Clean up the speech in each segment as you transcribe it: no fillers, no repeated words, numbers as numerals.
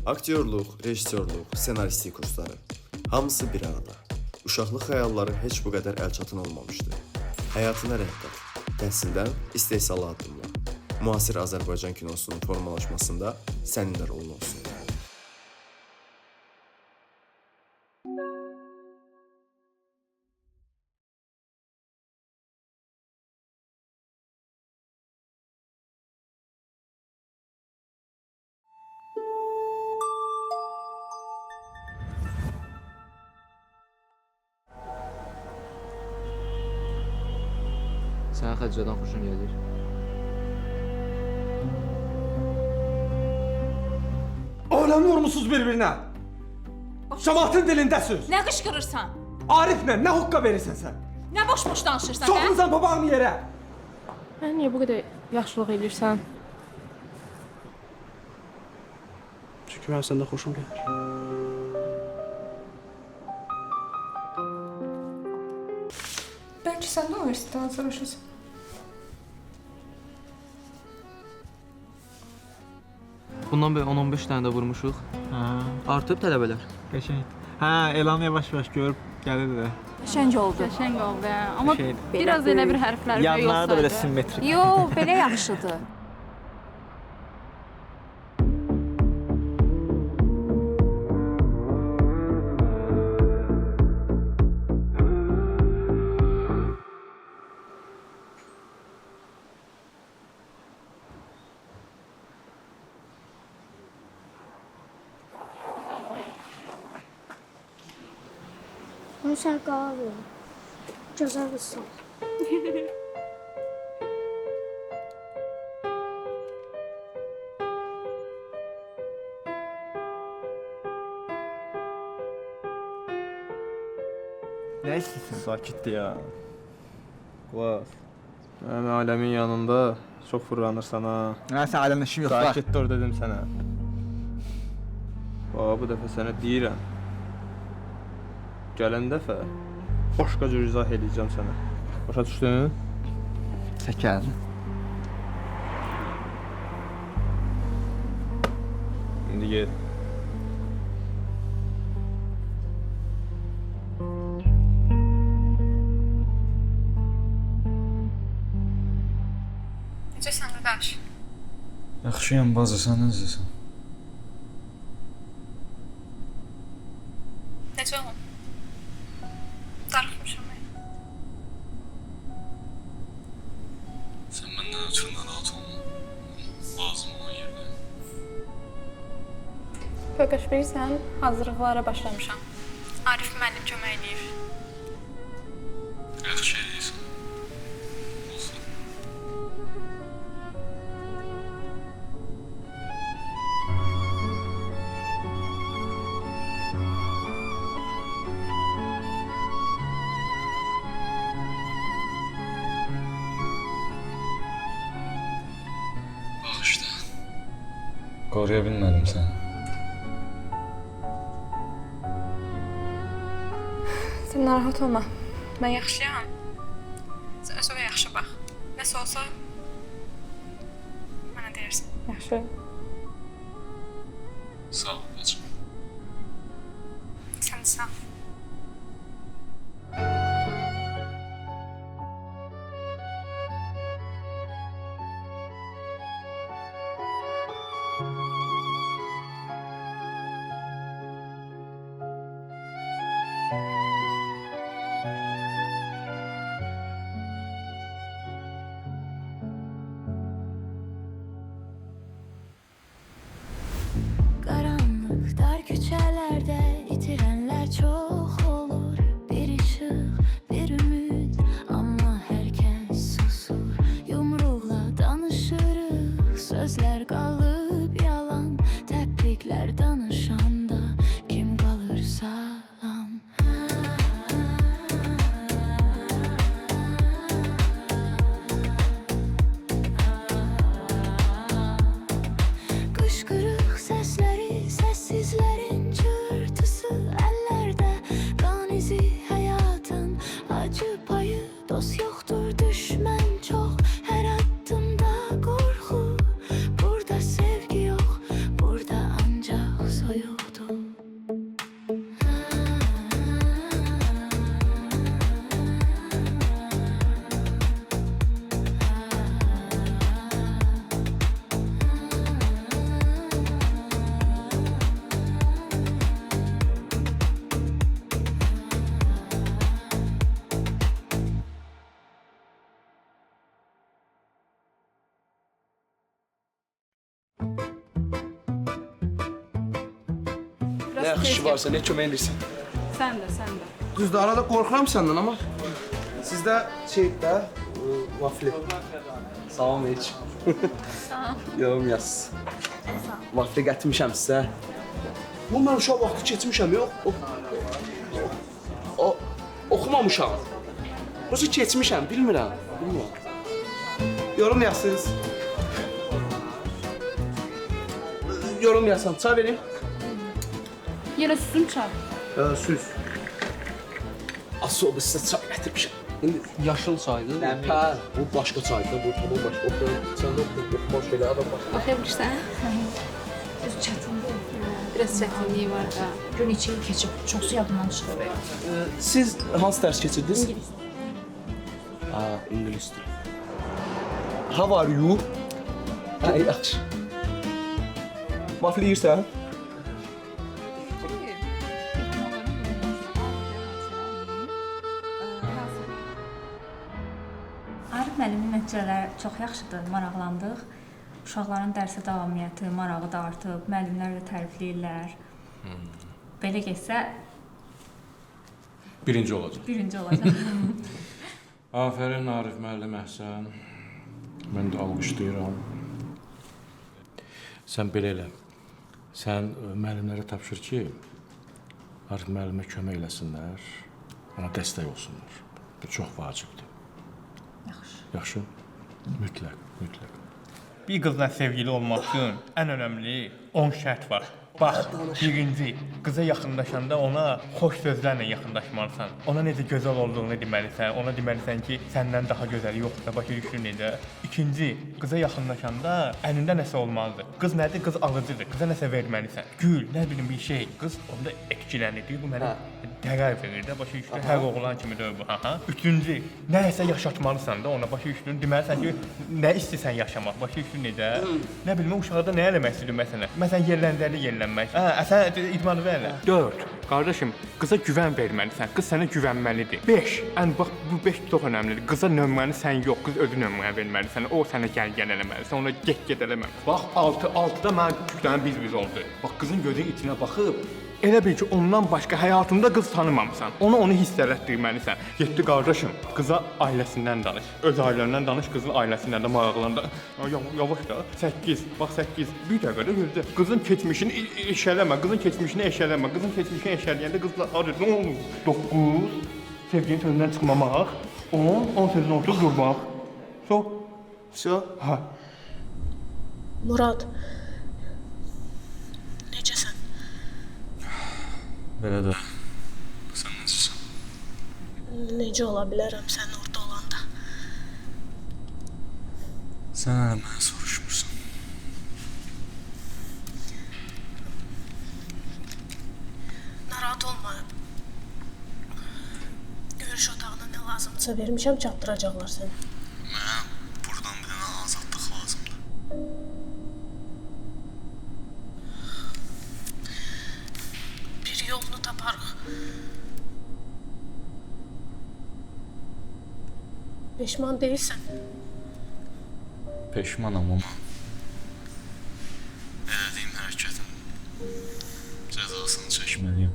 Aktyorluq, rejissorluq, ssenaristlik kursları. Hamısı bir arada. Uşaqlıq xəyalları heç bu qədər əlçatan olmamışdı. Həyatına rəhbər, təhsildən istehsala addımlar. Müasir Azərbaycan kinosunun formalaşmasında sənin də rolun olsun. Sənə Xədicədən xoşun gəlir. Alem vurmuşsunuz birbirine. Cemaatin dilindəsiniz. Nə qışqırırsan? Ariflə nə hukka verirsən sən? Nə boş-boş danışırsan, hə? Soxmusan papağını yerə. Mən niyə bu qədər yaxşılıq edirsən? Çünki mən səndə xoşum gəlir. Bəlkə sən də universitetdən hazırlaşırsan. Bundan belə 10-15 dənə də vurmuşuq. Artıb tələbələr. Qəşəng. Hə, elanı yavaş-yavaş görüb gəlir də. Qəşəng oldu. Qəşəng oldu, hə. Amma Şey, biraz elə bir hərfləri böyük olsaydı. yanları da belə simmetrik. Yox, belə yaxşıdır. Onu sən qala ver. Cəzalısın. Nə istəyirsən? Sakitdir ya. Qulaq. Mənim aləmin yanında çox fırlanırsan ha. Hə, sən aləmdə işim yox. Sakit dur dedim sənə. Bax, bu dəfə sənə deyirəm. Gələn dəfə başqa cür izah edəcəm sənə. Başa düşdün? Səkər. İndi get. Necəsən qardaş? Yaxşıyam bazı, sən necəsən? Necə olun? Darıxmışam mən. Sən məndən ötürü narahat olma. Lazım olan yerdə. Pöqəş bilirsən, hazırlıqlara başlamışam. Arif müəllim kömək eləyir. Yaxşı eləyirsən. Olsun. Bağışla. Qoruya bilmədim səni. Sən narahat olma. Mən yaxşıyam. Sən özünə yaxşı bax. Nəsə olsa mənə deyirsən. Yaxşı. Sağ ol bacım. Sən də sağ ol. Karanlık dar küçelerde itirenler çok olur. Bir ışık, bir ümit ama herkes susur. Yumruğla danışırıq, sözler kalıp yalan. Təbrikler danışanda kim kalır sağlam? Kışkırık sesleri, sessizlerin çığırtısı ellerde. Kan izi hayatın acı payı, dost yoktur düşman çok. Her adımda korku, burada sevgi yok, burada ancak Nə yaxşı ki varsa, nə kömək edirsən. Sən də. Düzdür, arada qorxuram səndən amma sizdə şeydə vafli. Salam heç. Salam. Yorum yaz. Vafli gətirmişəm sizə. Bu mən uşaq vaxtı keçmişəm, yox. Oxumamışam. Yoxsa keçmişəm, bilmirəm. Yorum yazsınız. Yorum yazsam, çay verin. Yenə sütün çay. Süz. Asıl sizə çay gətirmişəm. İndi Yaşıl çaydır. Hə, bu başqa çaydır, bu tamam başqa. Sən də oxumaş belə adam başqa. Baxa bilirsən? Öz çətindir. Biraz çətinliyi var da. Gün içi keçib, çoxsu yadımdan çıxır. Siz hansı dərs keçirdiniz? İngilis. İngilis dili. How are you? Yaxşı. Vafli yeyirsən? Arif müəllimin nəticələri çox yaxşıdır, maraqlandıq. Uşaqların dərsə davamiyyəti, marağı da artıb, müəllimlər də tərifləyirlər. Belə getsə Birinci olacaq. birinci olacaq. Afərin Arif müəllim Əhsən. Mən də alqışlayıram. Sən belə elə. Sən müəllimlərə tapşır ki, Arif müəllimə kömək eləsinlər, ona dəstək olsunlar. Bu çox vacibdir. Yaxşı? Mütləq. Bir qızla sevgili olmaq üçün ən önəmli 10 şərt var. Bax, birinci, qıza yaxınlaşanda ona xoş sözlərlə yaxınlaşmalısan. Ona necə gözəl olduğunu deməlisən, ona deməlisən ki, səndən daha gözəli yoxdur, başa düşdün necə? İkinci, qıza yaxınlaşanda əlində nəsə olmalıdır. Qız nədir? Qız alıcıdır. Qıza nəsə verməlisən. Gül, nə bilim bir şey. Qız onda etkilənir. Bu mənə qərar verir də, başa düşdün? Hər oğlan kimidir bu. Üçüncü, nəsə yaşatmalısan da ona, başa düşdün? Deməlisən ki, nə istəsən yaşamaq, başa düşdün necə? Nə bilim uşaqda nə eləmək istəyir məsələn? Məsələn, yerləndəli yerlənmək. Sən idman verlə. 4. Qardaşım, qıza güvən verməlisən. Qız sənə güvənməlidir. 5. Bax bu 5 çox önəmlidir. Qıza nömrəni sən yox, qız özü nömrəni verməlisən. O sənə gəl eləməlisən. Ona get eləməlisən. Bax 6-da mən 2 dənə biz oldu. Bax qızın gözünün içinə baxıb elə bil ki, ondan başqa həyatında qız tanımamısan. Onu hiss elətdirməlisən. 7 qardaşım, qıza ailəsindən danış. Öz ailəndən danış, qızın ailəsindən də maraqlandı. Yavaş da. 8, bax 8. Bir dəqiqə gözlə. Qızın keçmişini eşələmə, qızın keçmişini eşələmə. Qızın keçmişini eşələyəndə qızla adı nə olur? 9. Sevginin sözündən çıxmamaq. 10 sözün ortaya durmaq. So? Hə. Murad, Necəsən? Belə də. Sən necəsən? necə ola bilərəm sən orada olanda? Sən hələ mənə soruşmursan. Narahat olma. Görüş otağına nə lazımdırsa vermişəm, çatdıracaqlar səni. Mənə buradan bir dənə azadlıq lazımdır. Bir yolunu taparıq. Peşman deyilsən. Peşmanam ona. Elədiyim hərəkətin cəzasını çəkməliyəm.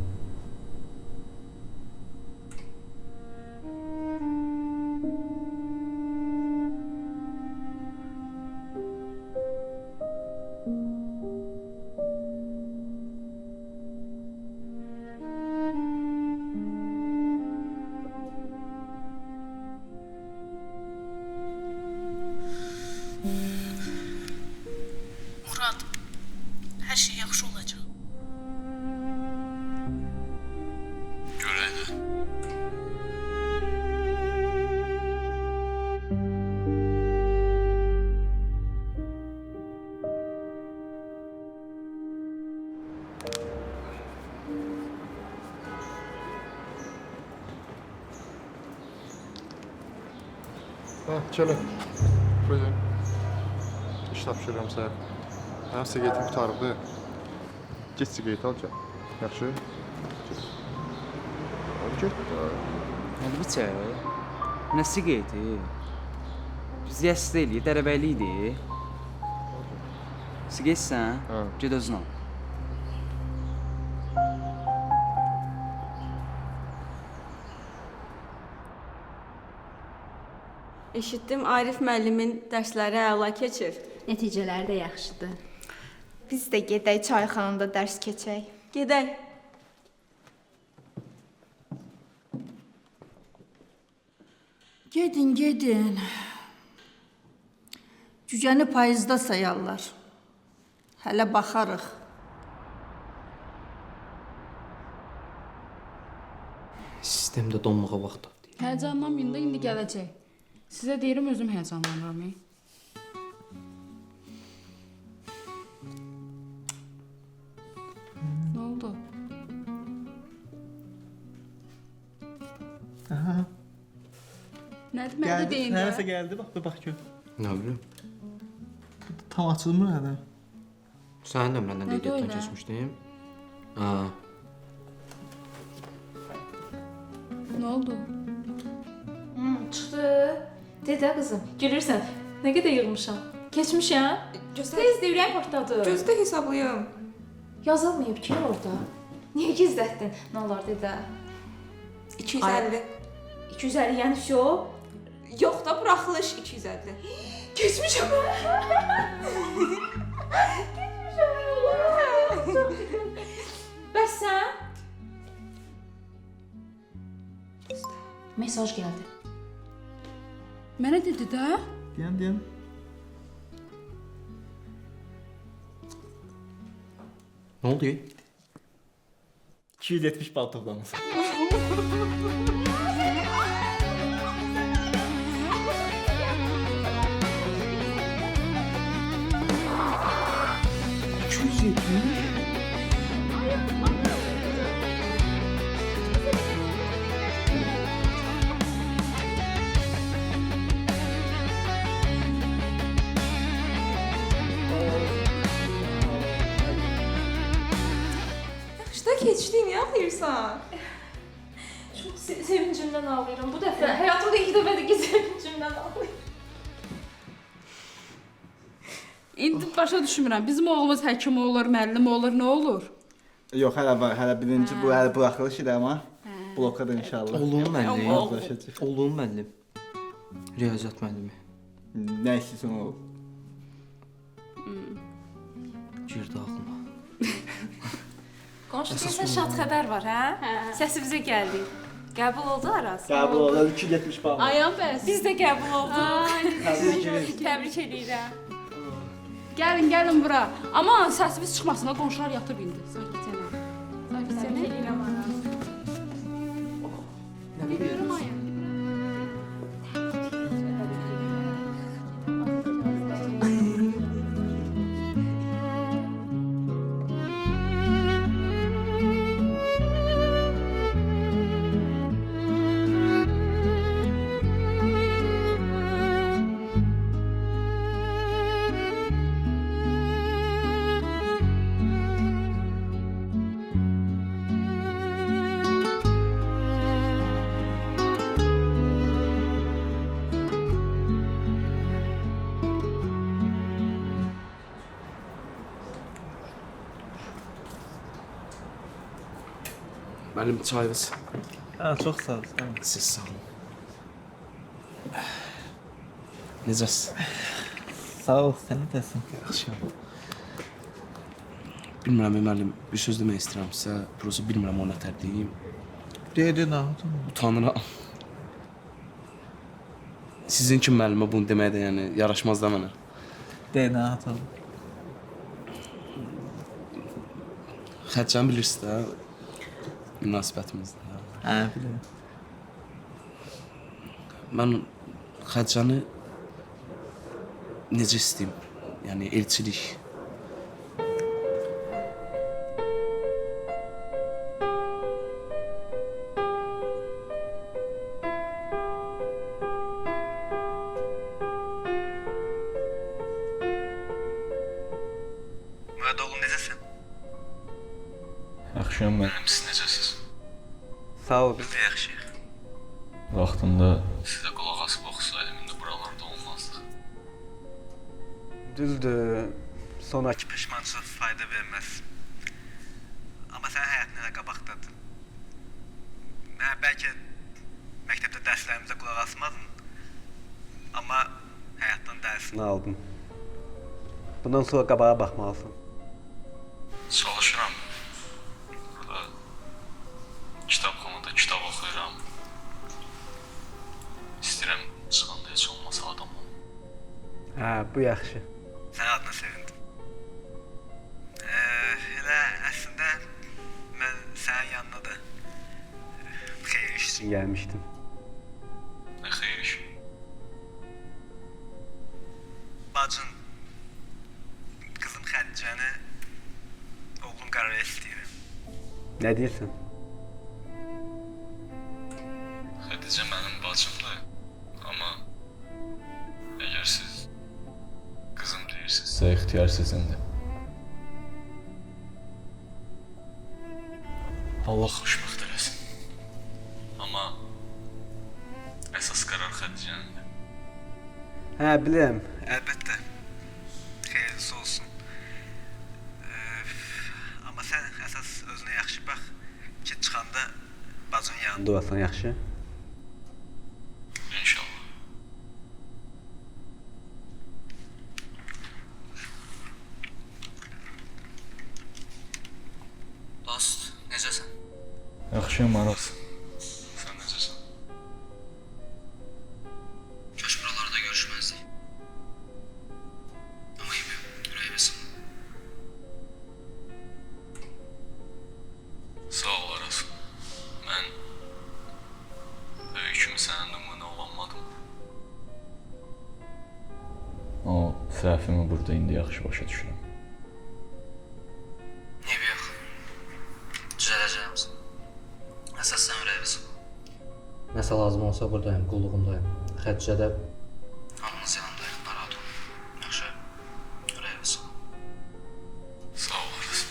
Murad, hər şey yaxşı olacaq. Görək də. Gəlin. Buyurun. İş tapşırıram sənə. Mənim siqaretim qurtarıbdı. Get siqaret al gəl. Yaxşı? Get. Əlbəttə. Nə siqareti? Biz yəsdə eləyir, dərəbəli idi. Siqaretsən? Hə. Ged özün al. Eşitdim, Arif müəllimin dərsləri əla keçir. Nəticələri də yaxşıdır. Biz də gedək çayxanada dərs keçək. Gedək. Gedin, gedin. Cücəni payızda sayarlar. Hələ baxarıq. Sistemdə donmağa vaxt tapdı. Həyəcanlanmayın da, indi gələcək. Sizə deyirəm, özüm həyəcanlanıram. Nə oldu? Aha. Nədir, mən də deyim də. Nəsə gəldi, bax gör. Nə bilim. Tam açılmır hələ. Sən də məndən Nədir qeydiyyatdan öyle? keçmişdin. Ha. Nə oldu? Çıxdı. Dedə qızım, gülürsən. Nə qədər yığmışam. Keçmişəm. Tez də ürəyim partladı. Gözdə hesablayım. Yazılmayıb ki orada. Niyə gizlətdin? Nə olar dedə? 250. 250 yəni şo. Yox da buraxılış 250. Keçmişəm. Bəs sən? Mesaj gəldi. Mənə dedi də. Deyəm. 270 bal toplamız. Yaxşı da keçdin, niyə ağlayırsan? Çox sevincimdən ağlayıram. Bu dəfə həyatımda ilk dəfədir ki, sevincimdən ağlayıram. İndi başa düşmürəm. Bizim oğlumuz həkim olur, müəllim olur, nə olur? Yox, hələ var. Hələ birinci bu hələ buraxılış idi amma blokadır inşallah. Olur müəllim. Başlayacaq. Olur müəllim. Riyaziyyat müəllimi. Nə istəyirsən o? Girdi ağlıma. Qonşu deyəsən şad xəbər var, hə? Səsi bizə gəldi. Qəbul oldu Araz? Qəbul oldu. 270 bal. Ayam bəs. Biz də qəbul olduq. Təbrik Təbrik edirəm. Gəlin bura. Amma səsimiz çıxmasın, qonşular yatıb indi. Sakitcənə. Sakitcənə. Edirəm Araz. Bilirəm ayam. Müəllim çayınız. Ha, çox sağ ol. Siz sağ olun. Necəsiz? Sağ ol, sən nəsən? Yaxşıyam. Bilmirəm müəllim, bir söz demək istəyirəm sizə. Prosta bilmirəm o nətər deyim. Deyir, nə? Utanıram. Sizin kimi müəllimə bunu demək də yəni yaraşmaz da mənə. Deyir, nə? Atam. Xətcan bilirsiniz də münasibətimizdə. Hə, bilirəm. Mən Xətcanı necə istəyim? Yəni elçilik. Murad oğlum, necəsən? Yaxşıyam mən. Siz necəsiz? Sağ ol, biz də yaxşıyıq. Vaxtında Sizə qulaq asıb oxusaydım, indi buralarda olmazdıq. Düzdür. Sonrakı peşmançılıq fayda verməz. Amma sən həyatın elə qabaqdadır. Mən bəlkə məktəbdə dərslərimizə qulaq asmadın. Amma həyatdan dərsini aldım. Bundan sonra qabağa baxmalısın. Çalışıram. Burada kitabxanada kitab oxuyuram. İstəyirəm çıxanda heç olmasa adam olum. Hə, bu yaxşı. Sən adına sevindim. Elə əslində mən sənin yanına da xeyir iş üçün gəlmişdim. Nə xeyir iş? Bacın, qızım Xədicəni oğlum qaraya istəyirəm. Nə deyirsən? Xədicə mənim bacımdır. Amma əgər siz qızım deyirsinizsə, ixtiyar sizindir. Allah xoşbəxt eləsin. Amma əsas qərar Xədicənindir. Hə, bilirəm. Əlbəttə. Xeyirlisi olsun. Amma sən əsas özünə yaxşı bax ki, çıxanda bacının yanında olasan, yaxşı? İnşallah. Dost, necəsən? Yaxşıyam, Aras. Sən necəsən? Kaş buralarda görüşməzdik. Amma yemin, ürəyimiz. Sağ ol, Aras. Mən böyük kimi sənin nümunə olanmadım. O səhvimi burada indi yaxşı başa düşürəm. Eybi yox. Düzələcəyəm. Əsas sən ürəyimiz. Nəsə lazım olsa buradayım, qulluğundayım. Xədicədə Hamınız yanındayıq, narahat olun. Yaxşı, ürəyimiz. Sağ ol, Aras.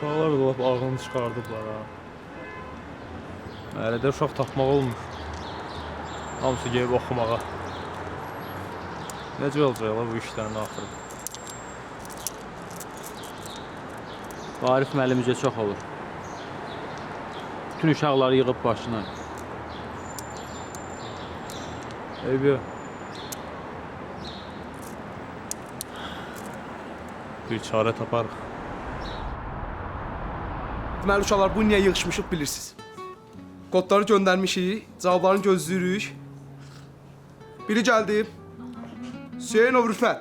Uşaqlar da lap ağlını çıxardıblar ha. Hələ də uşaq tapmaq olmur. Hamısı gəlib oxumağa. Necə olacaqlar bu işlərin axırı? Arif müəllimcə çox olur. Bütün uşaqları yığıb başına. Eybi. Bir çarə taparıq. Deməli uşaqlar, bu niyə yığışmışıq bilirsiniz. Kodları göndərmişik, cavablarını gözləyirik. Biri gəldi. Hüseynov Rüfət.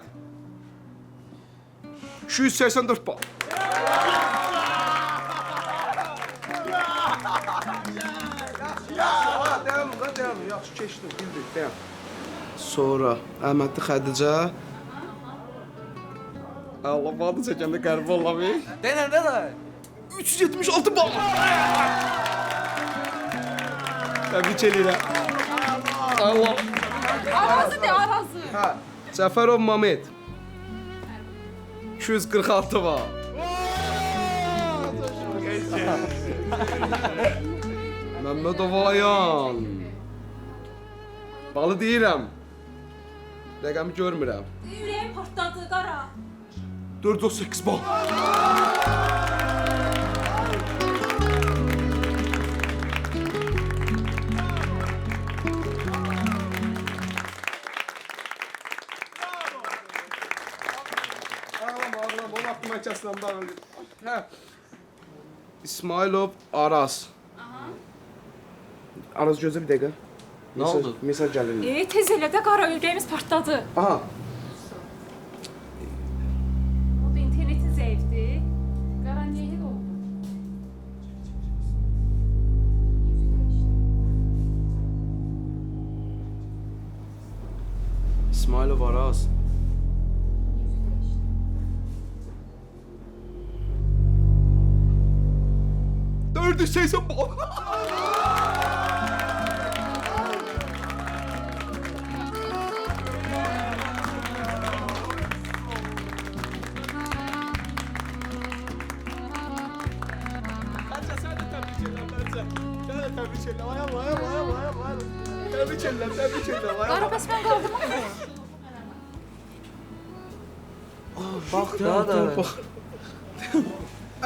284 bal. Dayanın, yaxşı keçdim, bildik, dayan. Sonra Əhmədli Xədicə. Allah vadı çəkəndə qəribə olamı? Denən. 376 bal. Təbrik edirəm. Allah. Arazı de, arazı. Hə, Cəfərov Mamed. 246 bal. Məmmədov Ayan. Balı deyirəm. Rəqəmi görmürəm. Ürəyim partladı, qara. 408 bal. Ağlam, onu aklıma kəsilən bağlı. Hə. İsmailov Aras. Aras gözlə bir dəqiqə. Nə oldu? Mesaj gəlir. Tez elə də qara, ürəyimiz partladı. Aha. O da interneti zəifdir. Qara niyə elə oldu? İsmailov Aras. Dördü şeysən bal. təbrik edirəm. Ay Allah. Təbrik edirəm. Qara bəs mən qaldım axı. Bax da.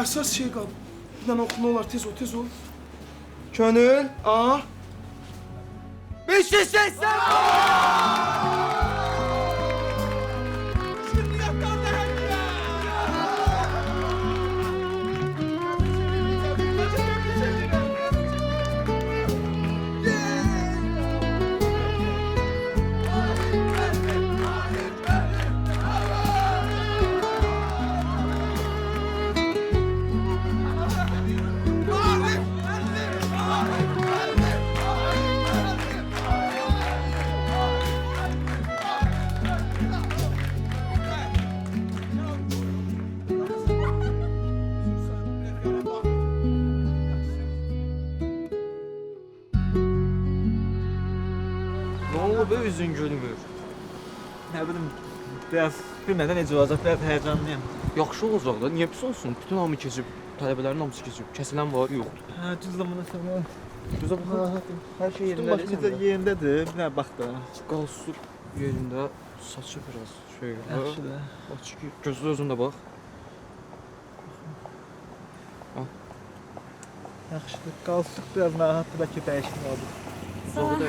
Əsas şey qaldı. Bir dənə oxu, nə olar, tez ol. Könül, 580! Nə olub be üzün gülmür? Nə bilim, biraz bilmədən necə olacaq, biraz həyəcanlıyam. Yaxşı olacaq da, niyə pis olsun? Bütün hamı keçib, tələbələrin hamısı keçib. Kəsilən var, yoxdur. Hə, düz zamana sonra. Düzə baxın. Hər şey Üstün baş necə yerindədir, bir dənə bax da. Qalstuk yerində, saçı biraz şey. Yaxşıdır. Bax ki, gözlə özün də bax. Yaxşıdır, qalstuk biraz narahatdır, bəlkə dəyişmək olur. Sağ ol.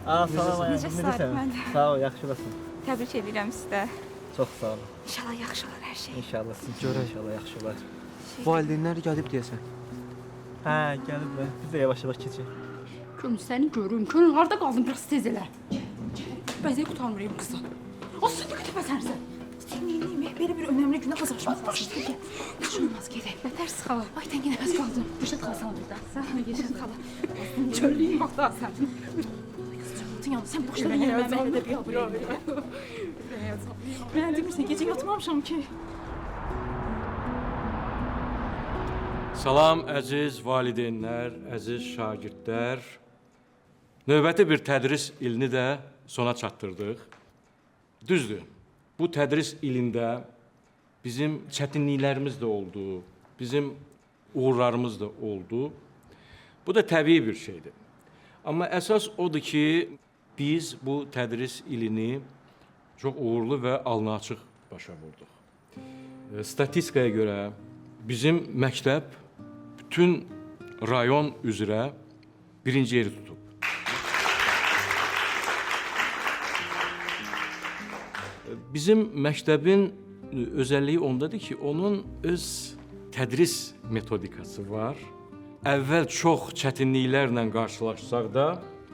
Salam, Necəsən? Sağ ol, yaxşılasın. Təbrik edirəm sizə. Çox sağ olun. İnşallah yaxşı olar hər şey. İnşallah siz görək, inşallah yaxşı olar. Valideynlər gəlib deyəsən. Hə, gəliblər. Biz də yavaş-yavaş keçək. Könül səni görüm. Könül harda qaldın? Biraz tez elə. Bəzək utanmıram qızdan. O sən nə qədər bəzərsən? Sən neyim? Belə bir önəmli günə hazırlaşmaq başladı ki. Düşünmez gedək. Bətər sıxala. Ay təngi nəfəs qaldım. Rüşət xala sana burada. Sağ ol, Rüşət xala. Çöllüyüm bax da sən. Yandı. Sən boşda mənə də bir buraya. Mən demirsən, gecə yatmamışam ki. Salam əziz valideynlər, əziz şagirdlər. Növbəti bir tədris ilini də sona çatdırdıq. Düzdür, bu tədris ilində bizim çətinliklərimiz də oldu, bizim uğurlarımız da oldu. Bu da təbii bir şeydir. Amma əsas odur ki, biz bu tədris ilini çox uğurlu və alnıaçıq başa vurduq. Statistikaya görə bizim məktəb bütün rayon üzrə birinci yeri tutub. Bizim məktəbin özəlliyi ondadır ki, onun öz tədris metodikası var. Əvvəl çox çətinliklərlə qarşılaşsaq da,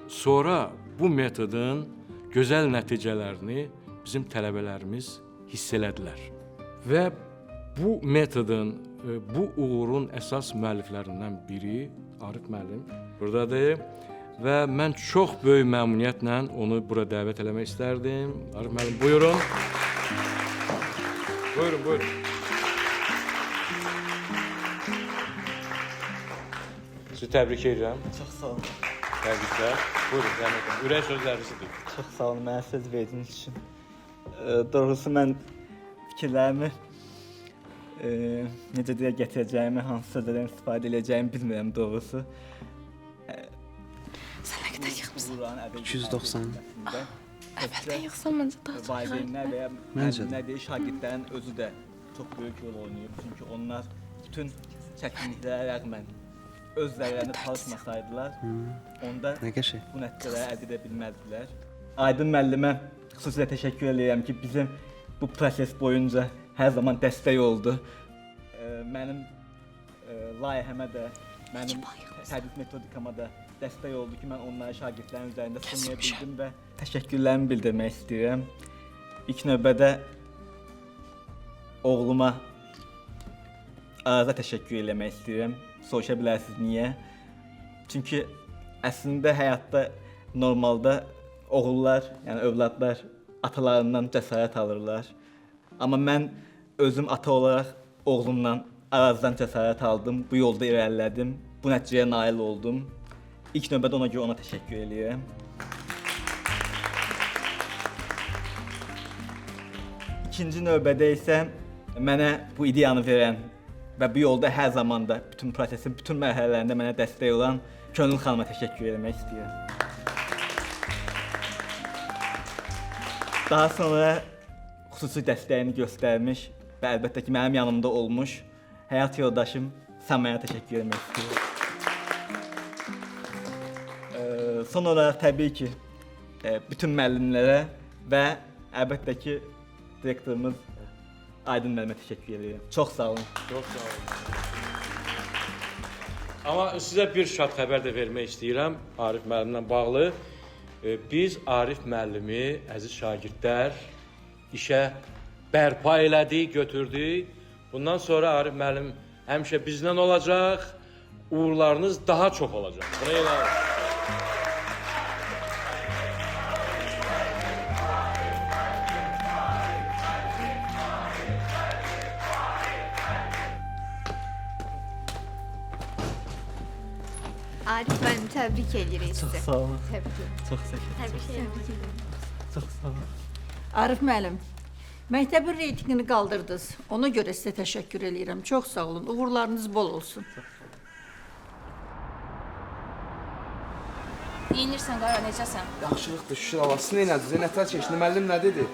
sonra bu metodun gözəl nəticələrini bizim tələbələrimiz hiss elədilər. Və bu metodun, bu uğurun əsas müəlliflərindən biri Arif müəllim buradadır və mən çox böyük məmnuniyyətlə onu bura dəvət eləmək istərdim. Arif müəllim, buyurun. Buyurun. Sizi təbrik edirəm. Çox sağ olun. Təbriklər. Buyurun, zəhmət olun. Ürək sözlərinizi deyin. Çox sağ olun, mənə söz verdiyiniz üçün. Doğrusu mən fikirlərimi necə deyə gətirəcəyimi, hansı sözlərdən istifadə edəcəyimi bilmirəm doğrusu. Sən nə qədər yığmısan? 290. Əvvəldən yığsam məncə daha çox. Valideynlər və Məncə də. müəllimlər, şagirdlərin özü də çox böyük rol oynayıb. Çünki onlar bütün çətinliklərə rəğmən özlərini çalışmasaydılar, onda Nə qəşəng. bu nəticələri əldə edə bilməzdilər. Aydın müəllimə xüsusilə təşəkkür edirəm ki, bizim bu proses boyunca hər zaman dəstək oldu. Mənim layihəmə də, mənim tədris metodikama da dəstək oldu ki, mən onları şagirdlərin üzərində sınaya bildim və təşəkkürlərimi bildirmək istəyirəm. İlk növbədə oğluma Araza təşəkkür eləmək istəyirəm. Soruşa bilərsiniz niyə? Çünki əslində həyatda normalda oğullar, yəni övladlar atalarından cəsarət alırlar. Amma mən özüm ata olaraq oğlumdan Arazdan cəsarət aldım, bu yolda irəlilədim, bu nəticəyə nail oldum. İlk növbədə ona görə ona təşəkkür edirəm. İkinci növbədə isə mənə bu ideyanı verən və bu yolda hər zaman da bütün prosesin bütün mərhələlərində mənə dəstək olan Könül xanıma təşəkkür etmək istəyirəm. Daha sonra xüsusi dəstəyini göstərmiş və əlbəttə ki, mənim yanımda olmuş həyat yoldaşım Səmaya təşəkkür etmək istəyirəm. Son olaraq təbii ki, bütün müəllimlərə və əlbəttə ki, direktorumuz Aydın müəllimə təşəkkür edirəm. Çox sağ olun. Çox sağ olun. Amma sizə bir şad xəbər də vermək istəyirəm Arif müəllimlə bağlı. Biz Arif müəllimi, əziz şagirdlər, işə bərpa elədik, götürdük. Bundan sonra Arif müəllim həmişə bizlə olacaq, uğurlarınız daha çox olacaq. Buna elə. Arif müəllim, təbrik edirik sizə. Çox sağ olun. Təbrik. Çox sağ olun. Təbrik edirəm. Çox sağ olun. Arif müəllim, məktəbin reytingini qaldırdınız. Ona görə sizə təşəkkür edirəm. Çox sağ olun. Uğurlarınız bol olsun. Neyinirsən qara, necəsən? Yaxşılıqdır, şükür Allah'a. Nə elədiniz? Nətər keçdi? Müəllim nə dedi?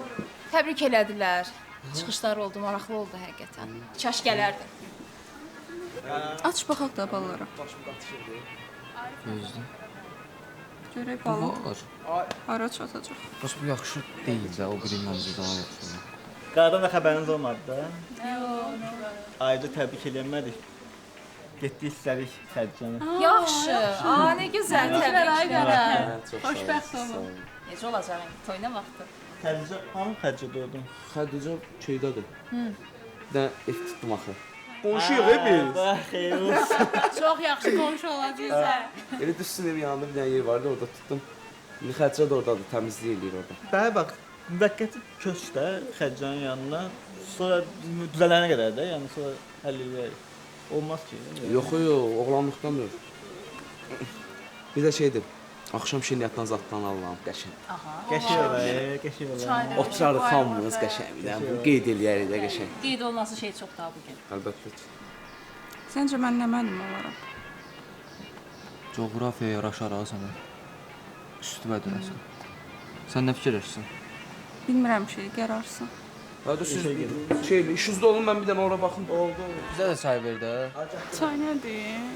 Təbrik elədilər. Çıxışlar oldu, maraqlı oldu həqiqətən. Kaş gələrdin. Aç baxaq da balalara. Gözlə. Görək bala. Var. Hara çatacaq? Bax bu yaxşı deyil də, o biri məncə daha yaxşı. Qaradan da xəbəriniz olmadı da. Yox. Ayrıca təbrik eləmədik. Getdik istədik Sərcana. Yaxşı. Nə gözəl. Təbrik qara. Xoşbəxt olun. Necə olacaq? Toy nə vaxtı? Xədicə hanı Xədicədə oldun? Xədicə Keydədir. Hı. Bir dənə ev tutdum axı. Qonşuyuq biz. Xeyir olsun. Çox yaxşı qonşu olacaqsan. Elə düşsün evin yanında bir dənə yer vardı, orada tutdum. İndi Xədicə də oradadır, təmizlik eləyir orada. Bəli, bax, müvəqqəti köçdə Xədicənin yanına, sonra düzələnə qədər də, yəni sonra həll edərik. Olmaz ki. Yox, oğlanlıqdandır. Bir də şeydir, axşam şirniyyatdan zaddan alıram, qəşəng. Qəşəng olar, qəşəng olar. Oturarıq hamımız qəşəngdən, bu qeyd eləyərik də qəşəng. Qeyd olması şey çox daha bu gün. Əlbəttə ki. Səncə mən nə müəllim olaram? Coğrafiya yaraşar ha sənə. Üstümə dönəsən. Sən nə fikirləşirsən? Bilmirəm şey, qərarsın. Hadi siz işinizdə olun, mən bir dənə ora baxım. Oldu. Bizə də çay ver də. Çay nədir?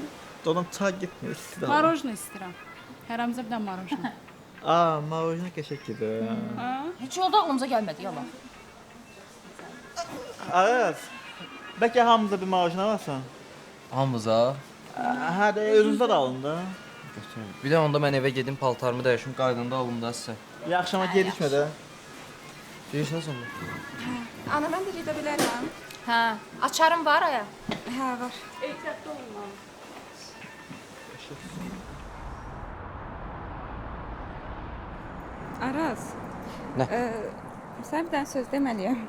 Donum çay getmir, istidir. Marojna istəyirəm. Hərəmizə bir dənə marojna. Marojna qəşəngdir. Heç yolda ağlımıza gəlmədi, yalan. Araz, bəlkə hamımıza bir marojna alsan? Hamımıza? Hə də, özünüzdə də alın da. Bir də onda mən evə gedim, paltarımı dəyişim, qaydanda alım da sizə. Yaxşıma gedişmə də. Deyirsən sən? Ana, mən də gedə bilərəm. Hə, açarım var aya. Hə, var. Ehtiyatlı olun. Araz. Nə? Sən bir dənə söz deməliyəm.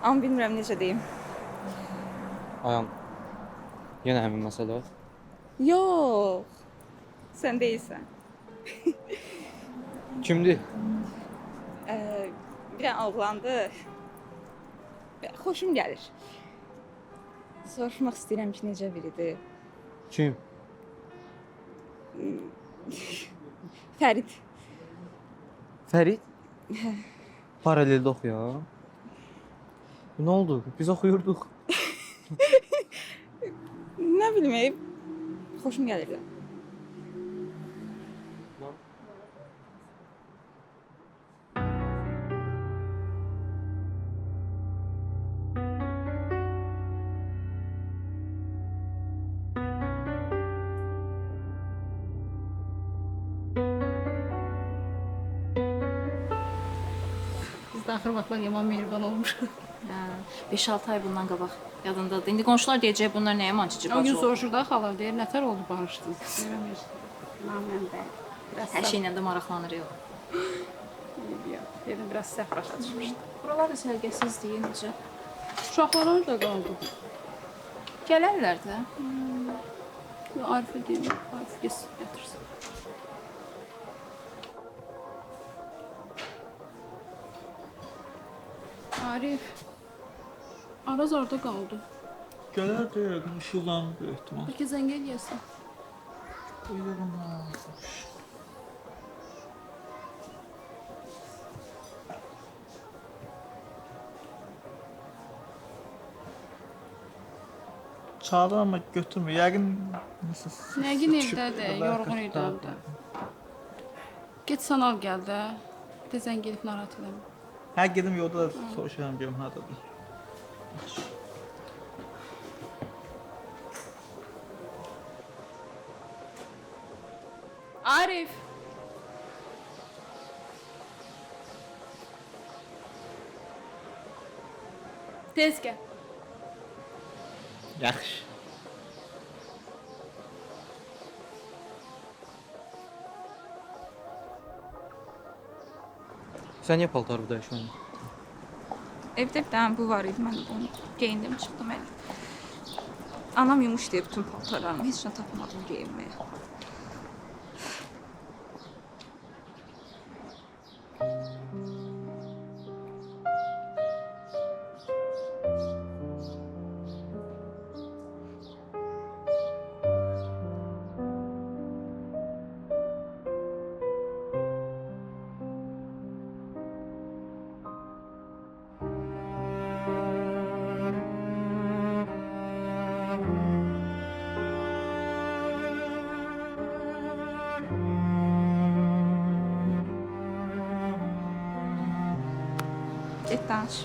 Amma bilmirəm necə deyim. Ayam, yenə həmin məsələ? Yox. Sən deyilsən. Kimdir? Bir dənə oğlandı. Xoşum gəlir. Soruşmaq istəyirəm ki, necə biridir. Kim? Fərid. Fərid? Paraleldə oxuyaq. Nə oldu? Biz oxuyurduq. Nə bilməyib. Xoşum gəlirdi. Axır vaxtlar yaman mehriban olmuşuq. 5-6 ay bundan qabaq yadındadır. İndi qonşular deyəcək bunlar nəyə mançıcı bacı oldu. O gün soruşur da xala, deyir, nətər oldu barışdınız? Mən də. Hər şeylə də maraqlanır yox. Dedim, biraz səhv başa düşmüşdüm. Buralar da sərgəsizdir, necə? Uşaqlar orada qaldı. Gələrlər də. Arifə deyim, Arif gətirsin. Arif, Araz orada qaldı. Gələrdi, işıqlanıb böyük ehtimal. Bəlkə zəng eləyəsən. Çağırır amma götürmür. Yəqin Yəqin evdədir, yorğun idi onda. Get sanal gəl də. Bir də zəng edib narahat eləmə. hə gedim yolda da soruşaram görüm hardadır. Arif. Tez gəl. Yaxşı. Sən niyə paltarı dəyişmədin? Evdə bir dənə bu var idi, mən də onu geyindim, çıxdım elə. Anam yumuş deyə bütün paltarlarımı heç nə tapmadım geyinməyə. Get danış.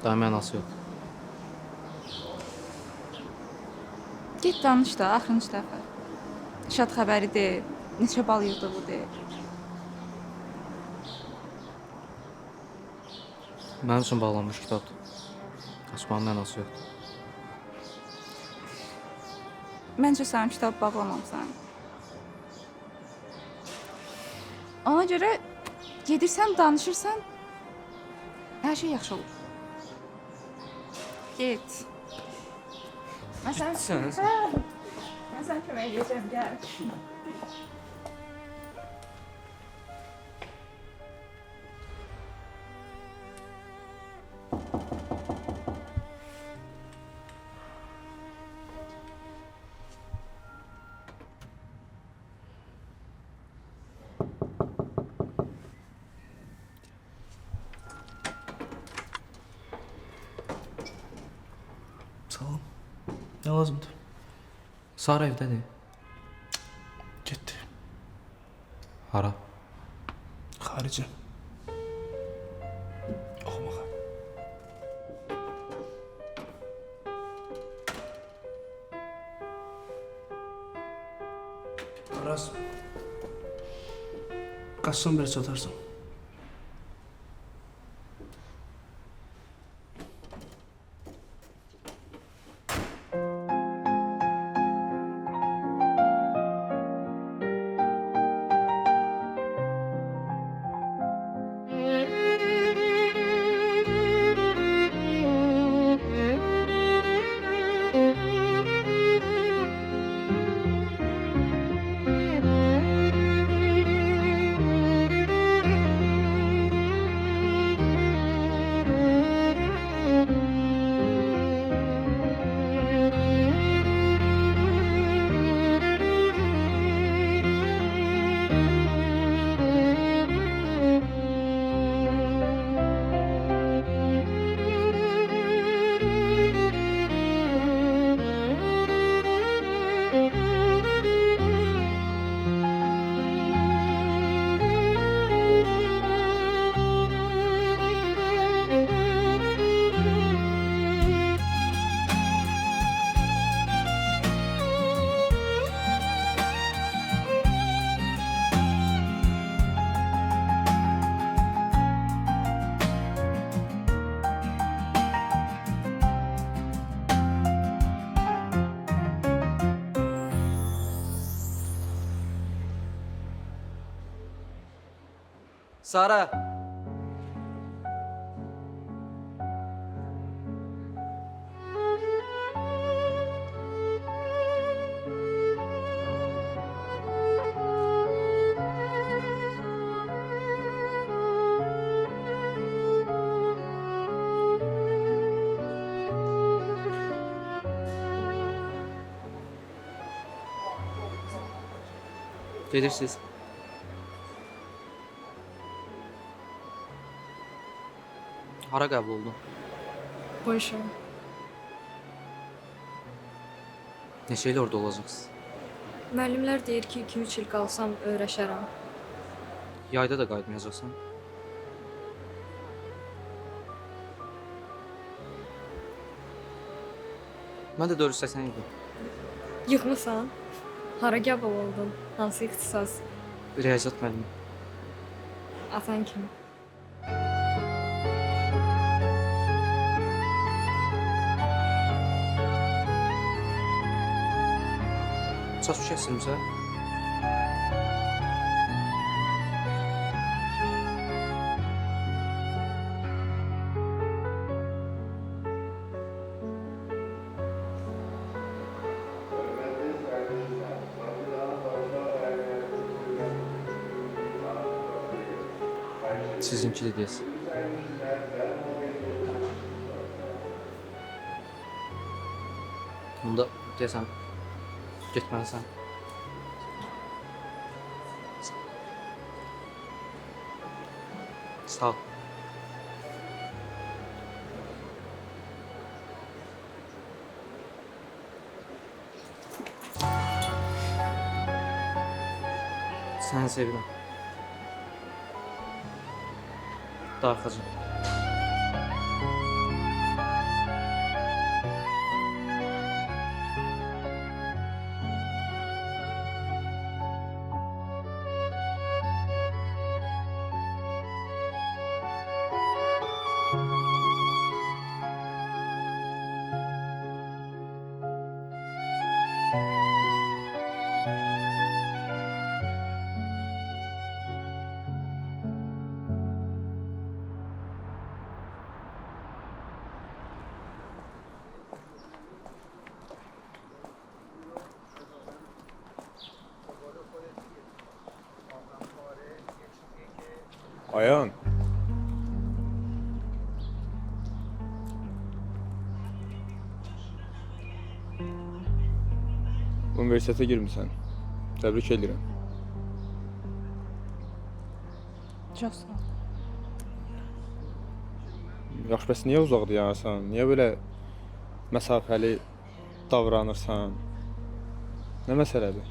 Daha mənası yox. Get danış da, axırıncı dəfə. Şad xəbəri de, neçə bal yığdığı de. Mənim üçün bağlanmış kitabdır. Açmağın mənası yoxdur. Məncə sən kitabı bağlamamısan. Ona görə gedirsən, danışırsan, hər şey yaxşı olur. Get. Mən Ciddisən? Mən sənə kömək edəcəm, gəl. Salam. Nə lazımdır? Sara evdədir. Getdi. Hara? Xaricə. Oxumağa. Aras. Qaçsan bir çatarsan. Sara! Gedirsiniz. Hara qəbul oldun? Polşa. Neçə il orada olacaqsınız? Müəllimlər deyir ki, 2-3 il qalsam öyrəşərəm. Yayda da qayıtmayacaqsan? Mən də 480 idim. Yığmısan? Hara qəbul oldun? Hansı ixtisas? Riyaziyyat müəllimi. Atan kimi. Saç kəsilmişsə? Sizinki də deyəsən. Onda deyəsən, getməlisən. Sağ ol. Səni sevirəm. Darxacım. Ayağın. Universitetə girmisən. Təbrik edirəm. Çox sağ ol. Yaxşı, bəs niyə uzaq dayanırsan? Niyə belə məsafəli davranırsan? Nə məsələdir?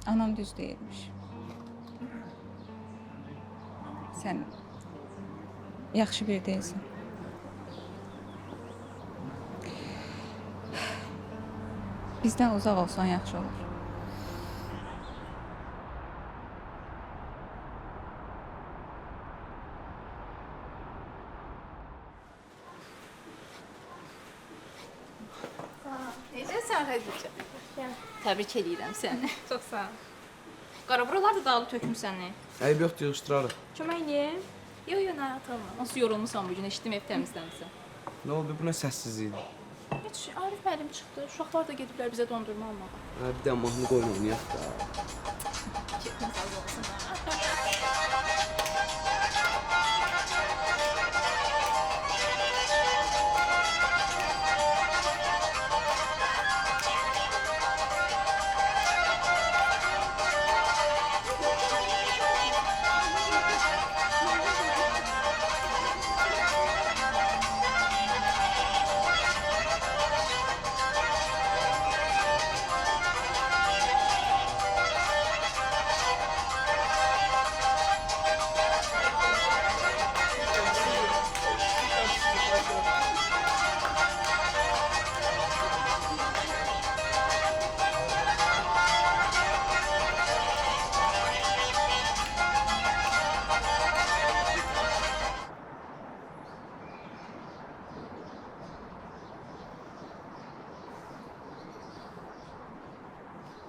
Anam düz deyirmiş. Sən yaxşı bir deyilsən. Bizdən uzaq olsan yaxşı olur. Necəsən Xədicə? Təbrik edirəm səni. Çox sağ ol. Qara buralar da dağılıb tökmüsən. Ayıb yoxdur, yığışdırarıq. Kömək eləyim. Yox, narahat olma. Nasıl yorulmusan bu gün? Eşitdim ev təmizləmisən. Nə oldu, bu nə səssizlikdir? Heç Arif müəllim çıxdı. Uşaqlar da gediblər bizə dondurma almağa. Hə, bir də mahnı qoyun oynayaq da. Keyfiniz az olsun.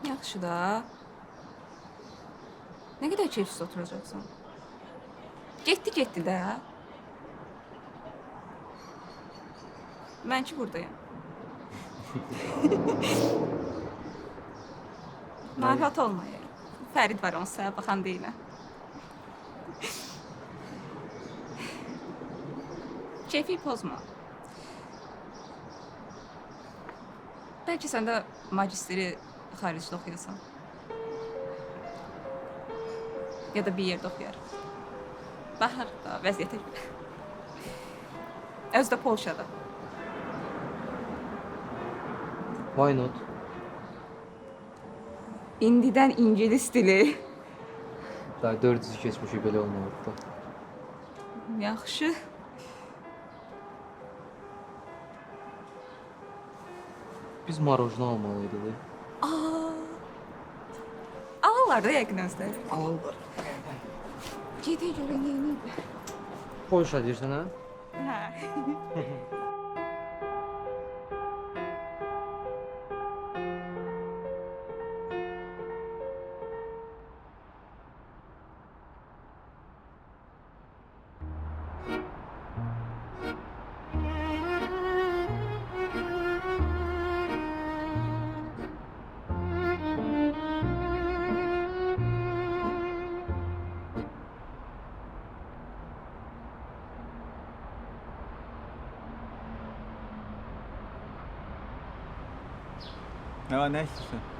Yaxşı da. Nə qədər keyfsiz oturacaqsan? Getdi də. Mən ki buradayım. Narahat olmayın. Fərid var, onun sənə baxan deyiləm. Keyfi pozma. Bəlkə sən də magistri xaricdə oxuyasan? Ya da bir yerdə oxuyarıq. Baxarıq da vəziyyətə görə. Özü də Polşada. Why not? İndidən ingilis dili. Daha 400 keçmişi belə olmalıdır da. Yaxşı. Biz marojna almalıydıq. Alırlar da yəqin özləri. Alırlar. Gedə görə neyini? Polşa deyirsən, hə? Hə. Ne var, ne istiyorsun?